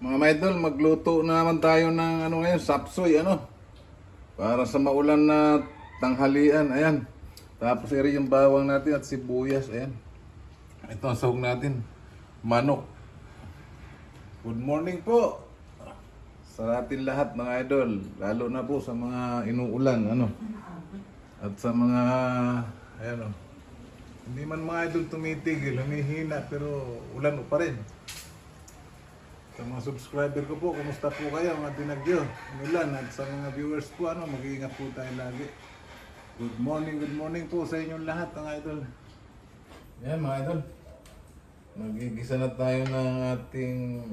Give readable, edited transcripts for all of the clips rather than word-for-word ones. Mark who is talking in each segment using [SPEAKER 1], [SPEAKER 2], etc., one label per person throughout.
[SPEAKER 1] Mga idol, magluto na naman tayo ng ano ngayon, sapsoy, ano. Para sa maulan na tanghalian, ayan. Tapos iri yung bawang natin at sibuyas, ayan. Ito ang sahog natin, manok. Good morning po sa atin lahat mga idol, lalo na po sa mga inuulan, ano. At sa mga, ayan o. Hindi man mga idol tumitigil, humihina, pero ulan pa rin. Sa mga subscriber ko po, kumusta po kayo mga dinagyo, Milan, at sa mga viewers po, ano, mag-iingat po tayo lagi. Good morning po sa inyong lahat mga idol. Yan mga idol, magigisa na tayo ng ating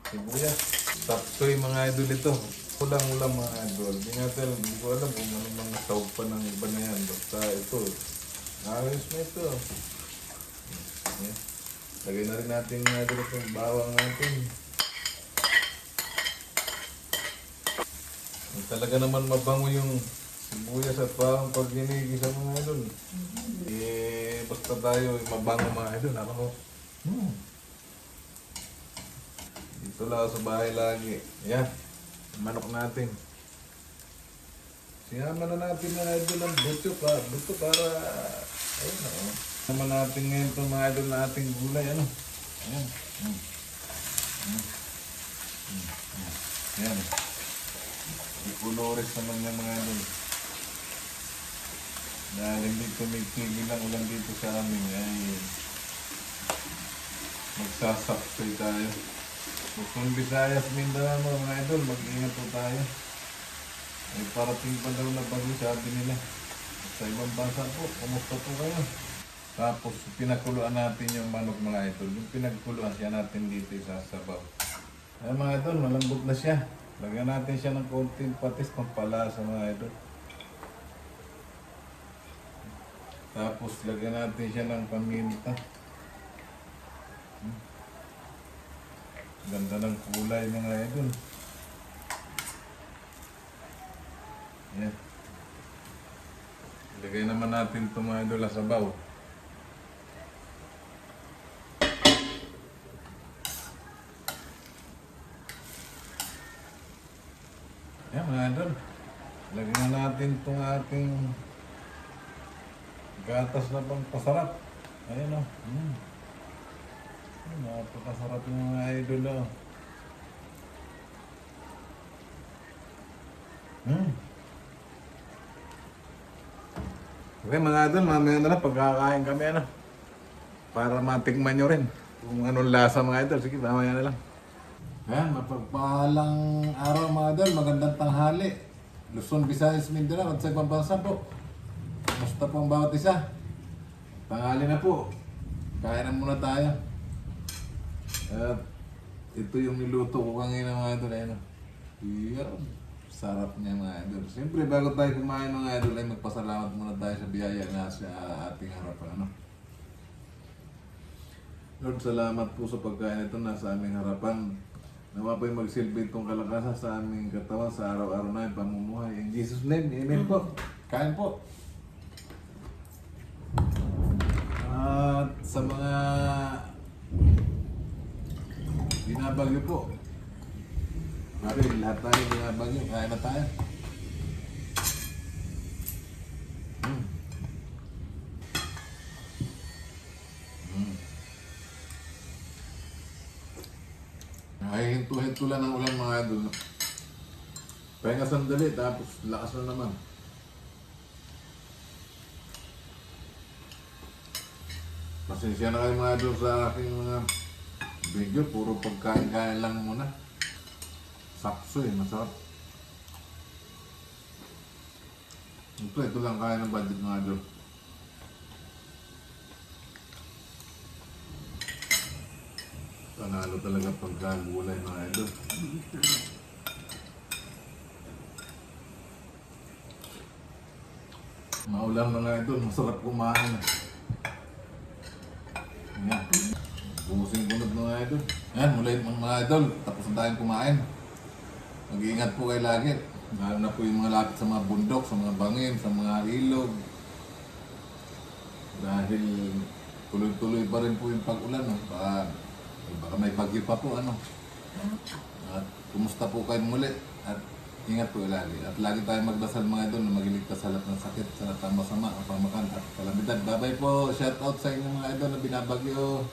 [SPEAKER 1] sibuyas. Sapsoy mga idol ito. Ulang-ulang mga idol. Hindi ko alam kung ano mga tawag pa ng iba na yan. Basta ito, ayos na ito. Yan. Lagay na rin natin mga idol itong bawang natin. Talaga naman mabango yung sibuyas at bawang pag ginigisa mga idol. Basta tayo mabango mga idol. Ako, dito lang sa bahay lagi. Yan, manok natin. Sinama na natin mga idol ang buto para, ayun na o. Sinama natin ngayon itong mga idol na ating gulay, ano. Ayan. Ayan. Ikulores naman yung mga idol. Dahil hindi tumitigil ang ulan dito sa amin, ay magsasaksoy tayo. Kung Visayas, Mindanao mga idol, mag-ingat po tayo. Ay parating pa daw na bago, sabi nila. Sa ibang bansa po, kumusta po kayo? Tapos pinakuluan natin yung manok mga idol. Yung pinagkuluan siya natin dito isasabaw. Ay mga idol, malambot na siya. Lagyan natin siya ng konting patis pampalasa mga idol. Tapos lagyan natin siya ng paminta. Ganda ng kulay mga idol. Yan. Ilagay naman natin itong mga idol sa sabaw. Yan mga idol. Lagyan na natin itong ating gatas na pampasarap. Ayan o. Napakasarap yung mga idol o. Okay mga idol, mamaya na lang pagkakain kami ano. Para matikman nyo rin kung anong lasa mga idol. Sige, mamaya na lang. Ayan, mapagpahalang araw mga idol, magandang tanghali. Luzon, Visayas, Mindanao at sa ibang bansa po. Kumusta po ang bawat isa? Tanghali na po. Kain na muna tayo. At ito yung niluto ko kanina mga idol. Ayan. Yan. Sarap niya mga idol. Siyempre bago tayo kumain mga idol ay magpasalamat muna tayo sa biyaya na sa ating harapan. Ano? Lord, salamat po sa pagkain ito nasa aming harapan. Nawa po'y magsilbi itong kalakasan sa aming katawan sa araw-araw na yung pamumuhay. In Jesus' name, amen po. Kain po. At sa mga binabagyo po. Mari, lahat tayo binabagyo. Kain na tayo. Ay, hinto-hinto lang ang ulan mga idol. Pahinga sandali, tapos lakas na naman. Pasensya na kayo mga idol sa aking mga video. Puro pagkain-kain lang muna. Sapsoy, masarap. Ito lang kaya ng budget mga idol. Panalo talaga pagkagulay mga idol. Maulang mga idol, masarap kumain. Yan. Busing bunod mga idol. Yan, mula mga idol, tapos na tayong kumain. Mag-iingat po kayo lagi. Lalo na po yung mga lapit sa mga bundok, sa mga bangin, sa mga ilog. Dahil tuloy-tuloy pa rin po yung pag-ulan. No? Baka may bagyo pa po ano. At kumusta po kayo muli? At ingat po lagi. At lagi tayong magdasal mga idol na magiligtas sa lahat ng sakit, sa lahat ng masama, ang pamakan at kalamidad. Bye-bye po. Shout out sa inyo mga idol na binabagyo.